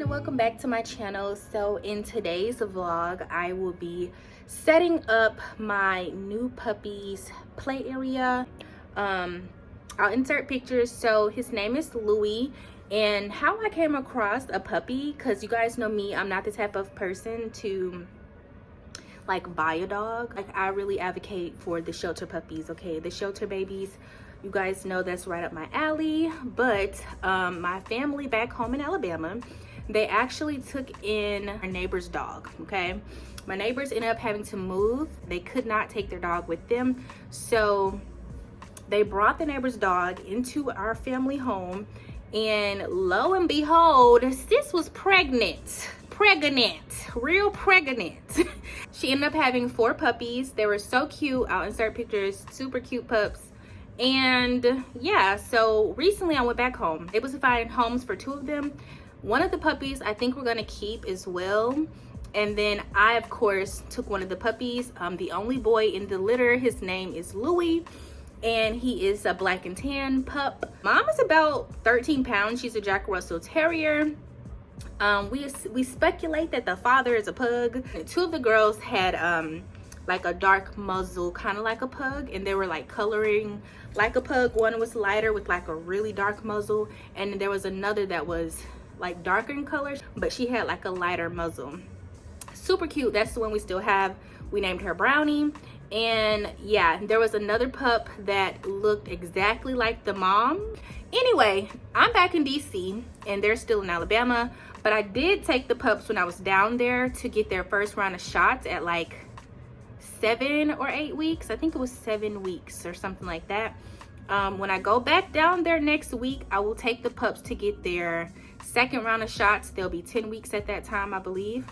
welcome back to my channel. So in today's vlog I will be setting up my new puppy's play area. I'll insert pictures. So his name is Louie, and how I came across a puppy, because you guys know me, I'm not the type of person to like buy a dog. Like, I really advocate for the shelter puppies, okay? The shelter babies, you guys know that's right up my alley. But my family back home in Alabama, they actually took in our neighbor's dog, okay? My neighbors ended up having to move. They could not take their dog with them, so they brought the neighbor's dog into our family home, and lo and behold, sis was pregnant, real pregnant. She ended up having 4 puppies. They were so cute. I'll insert pictures. Super cute pups. And yeah, so recently I went back home, able to find homes for 2 of them. One of the puppies I think we're gonna keep as well. And then I, of course, took one of the puppies, the only boy in the litter. His name is Louie, and he is a black and tan pup. Mom is about 13 pounds. She's a Jack Russell Terrier. We speculate that the father is a pug. 2 of the girls had like a dark muzzle, kind of like a pug, and they were like coloring like a pug. One was lighter with like a really dark muzzle, and there was another that was like darker in color, but she had like a lighter muzzle. Super cute. That's the one we still have. We named her Brownie. And yeah, there was another pup that looked exactly like the mom. Anyway, I'm back in DC and they're still in Alabama, but I did take the pups when I was down there to get their first round of shots at like 7 or 8 weeks. I think it was 7 weeks or something like that. When I go back down there next week, I will take the pups to get their second round of shots. They'll be 10 weeks at that time, I believe.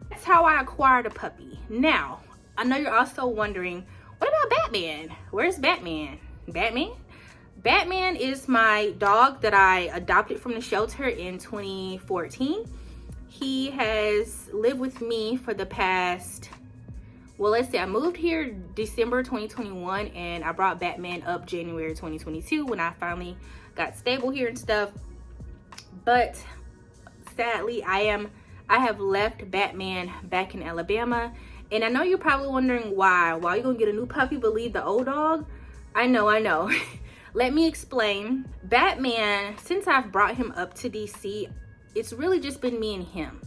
That's how I acquired a puppy. Now, I know you're also wondering, what about Batman? Where's Batman? Batman is my dog that I adopted from the shelter in 2014. He has lived with me for the past, well, let's see, I moved here December 2021 and I brought Batman up January 2022 when I finally got stable here and stuff. But sadly, I have left Batman back in Alabama. And I know you're probably wondering why you gonna get a new puppy but leave the old dog? I know. Let me explain. Batman, since I've brought him up to DC, it's really just been me and him.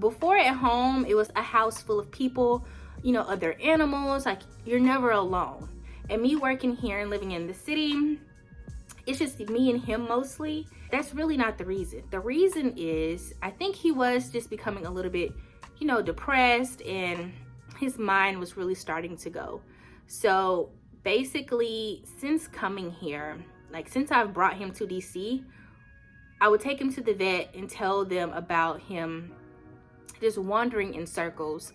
Before at home, it was a house full of people, you know, other animals, like you're never alone. And me working here and living in the city, it's just me and him mostly. That's really not the reason. The reason is I think he was just becoming a little bit, you know, depressed, and his mind was really starting to go. So basically, since coming here, like since I've brought him to DC, I would take him to the vet and tell them about him just wandering in circles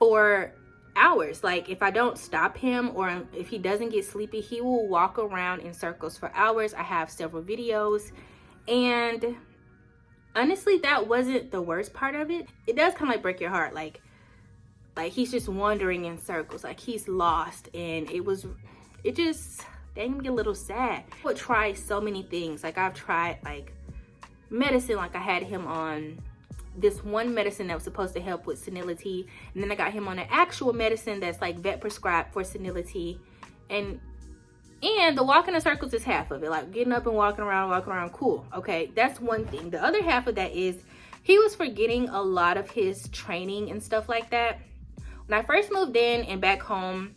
for hours. Like if I don't stop him or if he doesn't get sleepy, he will walk around in circles for hours. I have several videos, and honestly, that wasn't the worst part of it. It does kind of like break your heart, like he's just wandering in circles, like he's lost, and it just made me a little sad. I would try so many things. Like I've tried like medicine, like I had him on this one medicine that was supposed to help with senility, and then I got him on an actual medicine that's like vet prescribed for senility, and the walking in circles is half of it. Like getting up and walking around, cool, okay, that's one thing. The other half of that is he was forgetting a lot of his training and stuff like that. When I first moved in and back home,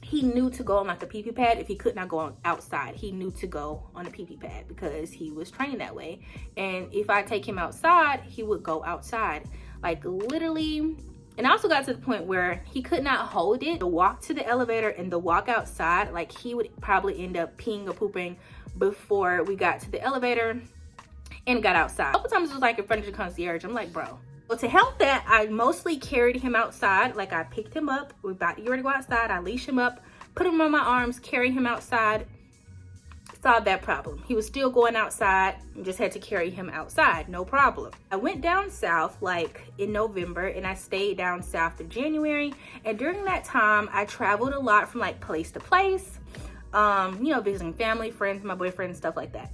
he knew to go on like a pee-pee pad. If he could not go on outside, he knew to go on a pee-pee pad because he was trained that way. And if I take him outside, he would go outside, like literally. And I also got to the point where he could not hold it. The walk to the elevator and the walk outside, like he would probably end up peeing or pooping before we got to the elevator and got outside. A couple times it was like in front of the concierge. I'm like, bro. Well, to help that, I mostly carried him outside. Like I picked him up, we're about to get ready to go outside, I leash him up, put him on my arms, carry him outside. Solved that problem. He was still going outside, just had to carry him outside, no problem. I went down south like in November, and I stayed down south in January, and during that time I traveled a lot from like place to place, you know, visiting family, friends, my boyfriend, stuff like that.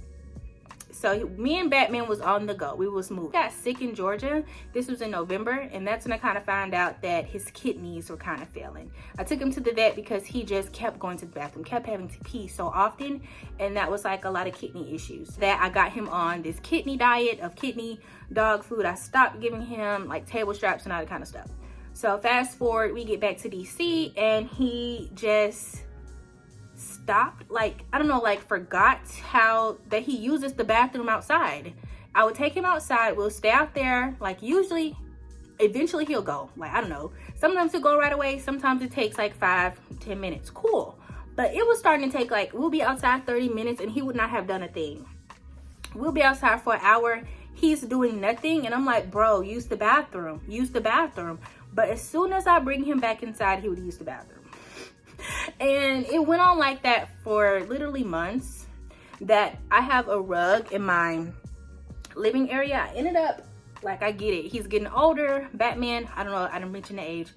So me and Batman was on the go. We was moving. He got sick in Georgia. This was in November, and that's when I kind of found out that his kidneys were kind of failing. I took him to the vet because he just kept going to the bathroom, kept having to pee so often, and that was like a lot of kidney issues. That I got him on this kidney diet of kidney dog food. I stopped giving him like table straps and all that kind of stuff. So fast forward, we get back to DC, and he just stopped, like, I don't know, like forgot how that he uses the bathroom outside. I would take him outside, we'll stay out there, like usually, eventually he'll go, like, I don't know, sometimes he'll go right away, sometimes it takes like 5-10 minutes, cool. But it was starting to take, like, we'll be outside 30 minutes and he would not have done a thing. We'll be outside for an hour, he's doing nothing, and I'm like, bro, use the bathroom, use the bathroom. But as soon as I bring him back inside, he would use the bathroom. And it went on like that for literally months. That I have a rug in my living area. I ended up, like, I get it, he's getting older. Batman, I don't know, I didn't mention the age,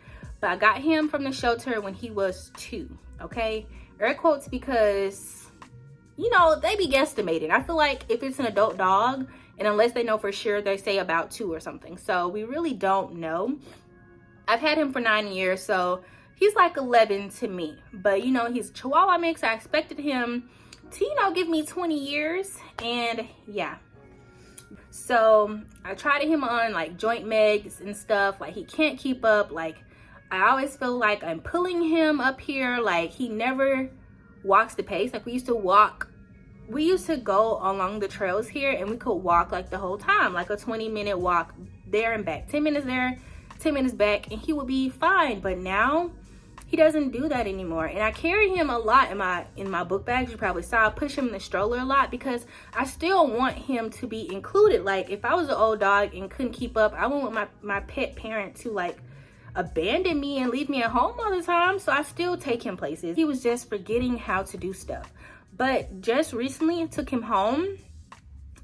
but I got him from the shelter when he was 2. Okay, air quotes, because you know they be guesstimating. I feel like if it's an adult dog, and unless they know for sure, they say about 2 or something, so we really don't know. I've had him for 9 years, so he's like 11 to me. But you know, he's a Chihuahua mix. I expected him to, you know, give me 20 years. And yeah. So I tried him on like joint megs and stuff. Like, he can't keep up. Like, I always feel like I'm pulling him up here. Like, he never walks the pace. Like, we used to go along the trails here, and we could walk like the whole time, like a 20-minute walk there and back, 10 minutes there, 10 minutes back, and he would be fine. But now he doesn't do that anymore. And I carry him a lot in my book bags. You probably saw I push him in the stroller a lot because I still want him to be included. Like, if I was an old dog and couldn't keep up, I wouldn't want my pet parent to like abandon me and leave me at home all the time. So I still take him places. He was just forgetting how to do stuff. But just recently I took him home,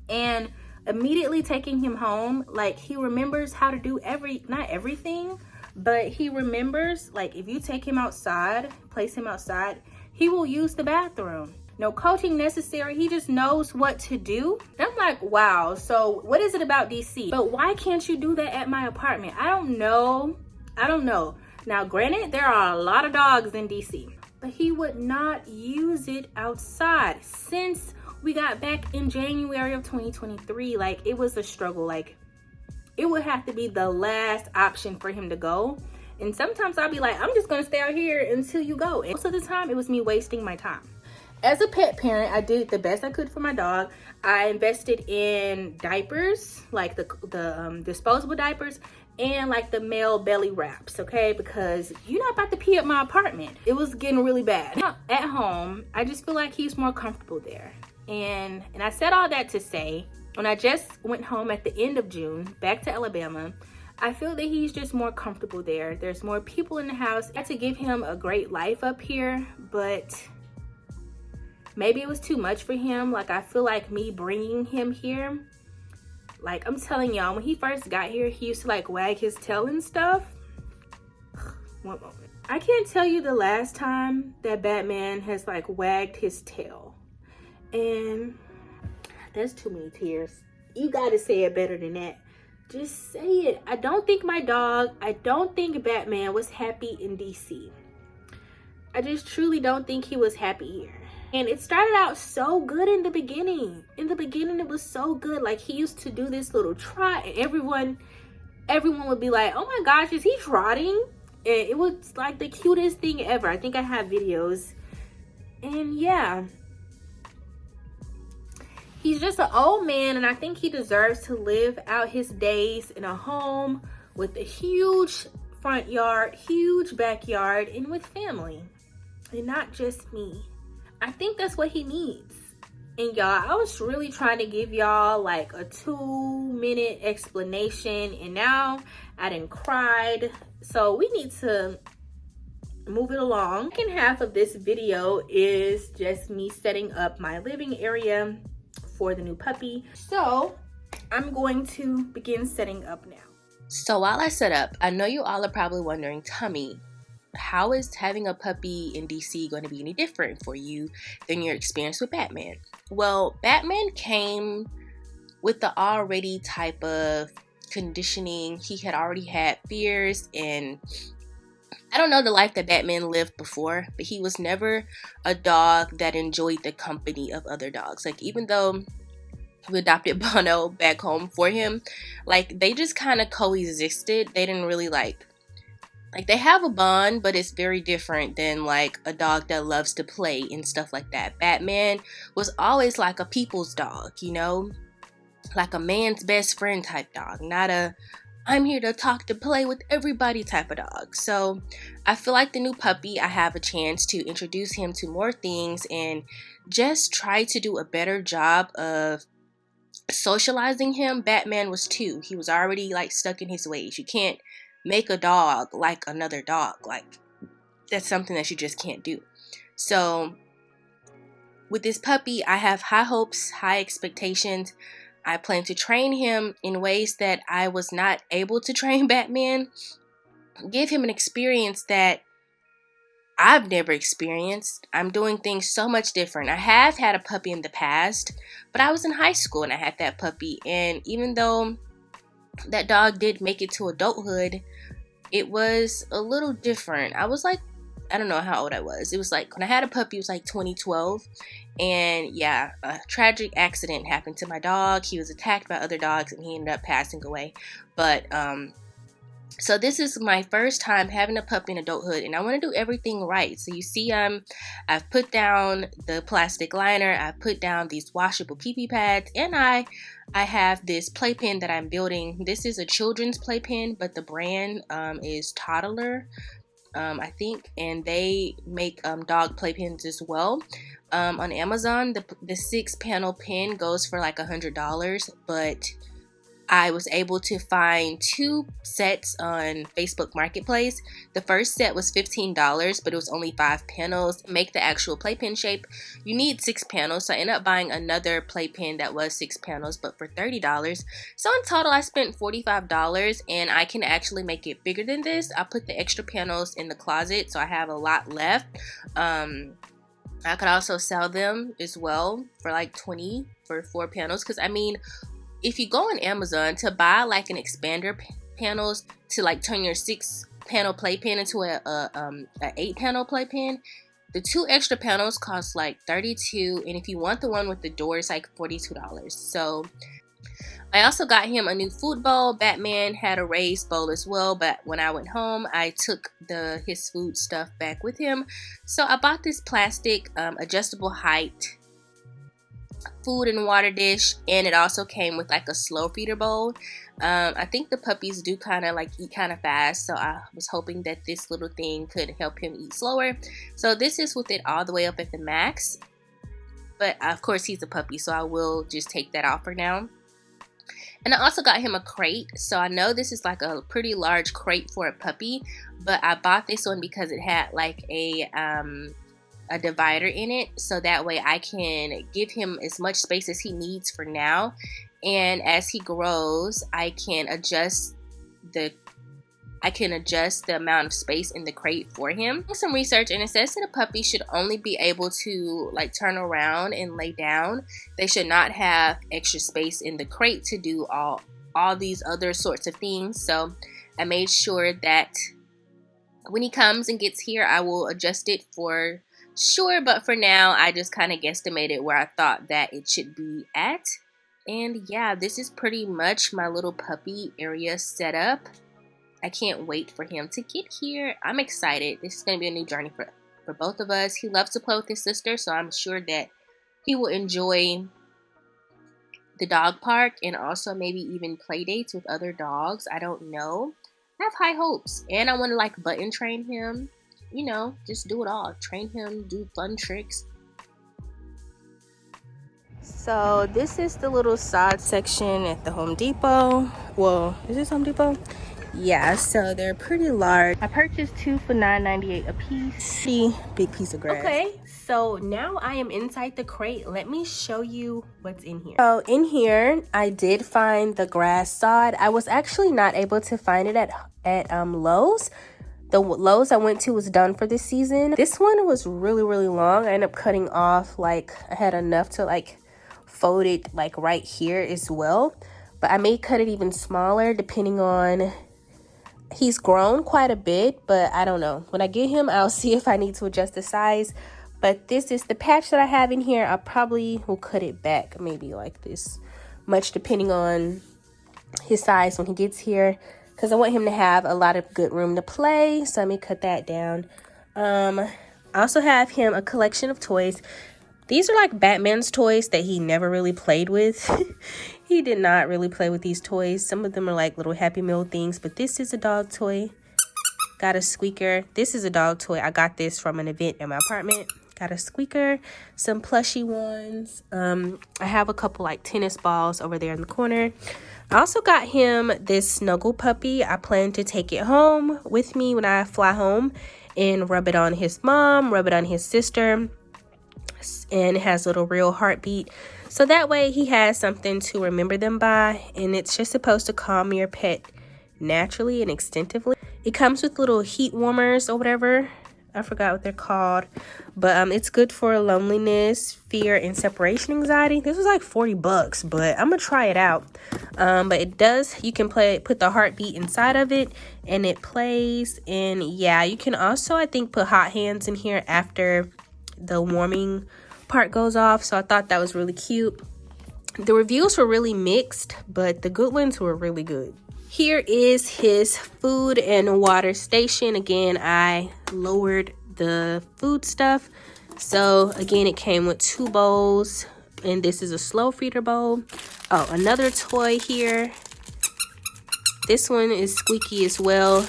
and immediately taking him home, like, he remembers how to do not everything, but he remembers, like, if you take him outside, place him outside, he will use the bathroom. No coaching necessary. He just knows what to do. And I'm like, wow, so what is it about DC? But why can't you do that at my apartment? I don't know. Now, granted, there are a lot of dogs in DC, but he would not use it outside since we got back in January of 2023. Like, it was a struggle. Like, it would have to be the last option for him to go. And sometimes I'll be like, I'm just gonna stay out here until you go. And most of the time, it was me wasting my time. As a pet parent, I did the best I could for my dog. I invested in diapers, like the disposable diapers, and like the male belly wraps, okay? Because you're not about to pee up my apartment. It was getting really bad. Now, at home, I just feel like he's more comfortable there. And I said all that to say, when I just went home at the end of June, back to Alabama, I feel that he's just more comfortable there. There's more people in the house. I had to give him a great life up here, but maybe it was too much for him. Like, I feel like me bringing him here, like, I'm telling y'all, when he first got here, he used to like wag his tail and stuff. One moment. I can't tell you the last time that Batman has like wagged his tail. And that's too many tears. You gotta say it better than that. Just say it. I don't think Batman was happy in DC. I just truly don't think he was happy here. And it started out so good in the beginning. In the beginning, it was so good. Like, he used to do this little trot, and everyone would be like, oh my gosh, is he trotting? And it was like the cutest thing ever. I think I have videos. And yeah, he's just an old man, and I think he deserves to live out his days in a home with a huge front yard, huge backyard, and with family, and not just me. I think that's what he needs. And y'all, I was really trying to give y'all like a 2-minute explanation, and now I done cried. So we need to move it along. The second half of this video is just me setting up my living area for the new puppy. So I'm going to begin setting up now. So while I set up, I know you all are probably wondering, Tommie, how is having a puppy in DC going to be any different for you than your experience with Batman? Well, Batman came with the already type of conditioning. He had already had fears, and I don't know the life that Batman lived before, but he was never a dog that enjoyed the company of other dogs. Like, even though we adopted Bono back home for him, like, they just kind of coexisted. They didn't really like they have a bond, but it's very different than like a dog that loves to play and stuff like that. Batman was always like a people's dog, you know, like a man's best friend type dog, not a I'm here to talk to play with everybody type of dog. So I feel like the new puppy, I have a chance to introduce him to more things and just try to do a better job of socializing him. Batman was 2. He was already like stuck in his ways. You can't make a dog like another dog. Like, that's something that you just can't do. So with this puppy, I have high hopes, high expectations. I plan to train him in ways that I was not able to train Batman. Give him an experience that I've never experienced. I'm doing things so much different. I have had a puppy in the past, but I was in high school and I had that puppy. And even though that dog did make it to adulthood, it was a little different. I was like, I don't know how old I was. It was like, when I had a puppy, it was like 2012. And yeah, a tragic accident happened to my dog. He was attacked by other dogs and he ended up passing away. But, so this is my first time having a puppy in adulthood, and I want to do everything right. So you see, I've put down the plastic liner, I've put down these washable pee-pee pads, and I have this playpen that I'm building. This is a children's playpen, but the brand is Toddler, I think, and they make dog playpens as well. On Amazon, the 6-panel pen goes for like $100, but I was able to find 2 sets on Facebook Marketplace. The first set was $15, but it was only 5 panels. To make the actual playpen shape, you need 6 panels. So I ended up buying another playpen that was 6 panels, but for $30. So in total, I spent $45, and I can actually make it bigger than this. I put the extra panels in the closet, so I have a lot left. I could also sell them as well for like $20 for 4 panels, because I mean, if you go on Amazon to buy like an expander panels to like turn your 6-panel playpen into a 8-panel playpen, the 2 extra panels cost like $32, and if you want the one with the door, it's like $42. So I also got him a new food bowl. Batman had a raised bowl as well, but when I went home, I took his food stuff back with him. So I bought this plastic adjustable height food and water dish, and it also came with like a slow feeder bowl. I think the puppies do kind of like eat kind of fast, so I was hoping that this little thing could help him eat slower. So this is with it all the way up at the max, but of course he's a puppy, so I will just take that off for now. And I also got him a crate, so I know this is like a pretty large crate for a puppy, but I bought this one because it had like a divider in it, so that way I can give him as much space as he needs for now, and as he grows I can adjust the amount of space in the crate for him. Some research, and it says that a puppy should only be able to like turn around and lay down. They should not have extra space in the crate to do all these other sorts of things. So I made sure that when he comes and gets here, I will adjust it for sure, but for now I just kind of guesstimated where I thought that it should be at. And yeah, this is pretty much my little puppy area set up. I can't wait for him to get here. I'm excited. This is going to be a new journey for both of us. He loves to play with his sister, so I'm sure that he will enjoy the dog park and also maybe even play dates with other dogs. I don't know. I have high hopes, and I want to like button train him. You know, just do it all. Train him, do fun tricks. So this is the little side section at the Home Depot. Well, is this Home Depot? Yeah, so they're pretty large. I purchased 2 for $9.98 a piece. Pretty big piece of grass. Okay, so now I am inside the crate. Let me show you what's in here. So in here, I did find the grass sod. I was actually not able to find it at Lowe's. The Lowe's I went to was done for this season. This one was really, really long. I ended up cutting off, like, I had enough to, like, folded like right here as well, but I may cut it even smaller depending on, he's grown quite a bit, but I don't know. When I get him, I'll see if I need to adjust the size. But this is the patch that I have in here. I probably will cut it back maybe like this much depending on his size when he gets here, because I want him to have a lot of good room to play. So let me cut that down. I also have him a collection of toys. These are like Batman's toys that he never really played with. He did not really play with these toys. Some of them are like little Happy Meal things, but this is a dog toy. Got a squeaker. This is a dog toy. I got this from an event in my apartment. Got a squeaker, some plushy ones. I have a couple like tennis balls over there in the corner. I also got him this snuggle puppy. I plan to take it home with me when I fly home and rub it on his mom, rub it on his sister, and it has a little real heartbeat. So that way he has something to remember them by, and it's just supposed to calm your pet naturally and extensively. It comes with little heat warmers or whatever. I forgot what they're called, but it's good for loneliness, fear, and separation anxiety. This was like $40, but I'm gonna try it out. But it does, you can put the heartbeat inside of it and it plays. And yeah, you can also, I think, put hot hands in here after the warming part goes off. So I thought that was really cute. The reviews were really mixed, but the good ones were really good. Here is his food and water station. Again, I lowered the food stuff. So again, it came with 2 bowls, and this is a slow feeder bowl. Oh, another toy here. This one is squeaky as well,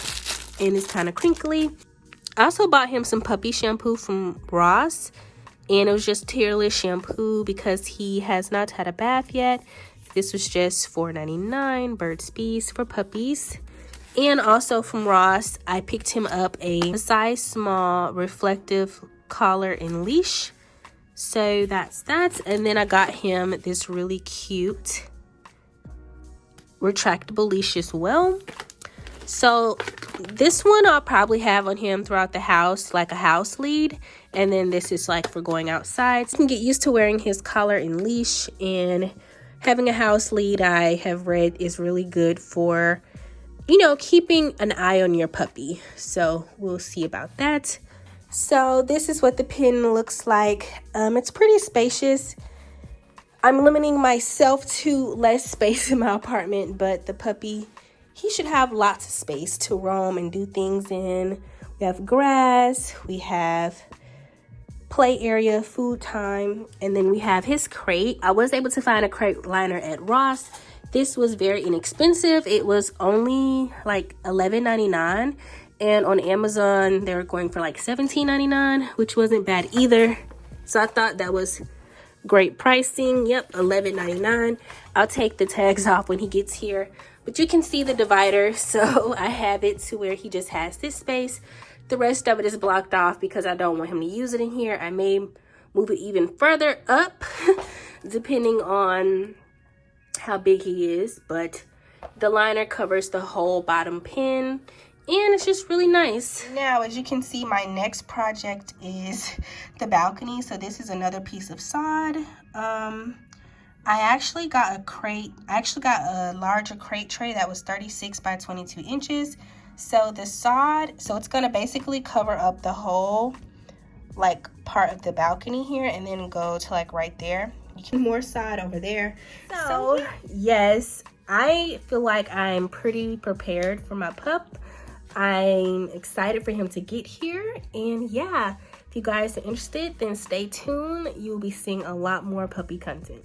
and it's kind of crinkly. I also bought him some puppy shampoo from Ross, and it was just tearless shampoo because he has not had a bath yet. This was just $4.99, Burt's Bees for puppies. And also from Ross, I picked him up a size small reflective collar and leash. So that's that. And then I got him this really cute retractable leash as well. So this one I'll probably have on him throughout the house, like a house lead. And then this is like for going outside. So you can get used to wearing his collar and leash. And having a house lead, I have read, is really good for, you know, keeping an eye on your puppy. So we'll see about that. So this is what the pen looks like. It's pretty spacious. I'm limiting myself to less space in my apartment, but the puppy, he should have lots of space to roam and do things in. We have grass, we have play area, food time, and then we have his crate. I was able to find a crate liner at Ross. This was very inexpensive. It was only like $11.99, and on Amazon they were going for like $17.99, which wasn't bad either. So I thought that was great pricing. Yep, $11.99. I'll take the tags off when he gets here, but you can see the divider. So I have it to where he just has this space. The rest of it is blocked off because I don't want him to use it in here. I may move it even further up depending on how big he is, but the liner covers the whole bottom pen, and it's just really nice. Now, as you can see, my next project is the balcony. So this is another piece of sod. I actually got a crate. I actually got a larger crate tray that was 36 by 22 inches. So the sod, so it's gonna basically cover up the whole like part of the balcony here, and then go to like right there. You can more sod over there. So yes, I feel like I'm pretty prepared for my pup. I'm excited for him to get here, and yeah, if you guys are interested, then stay tuned. You'll be seeing a lot more puppy content.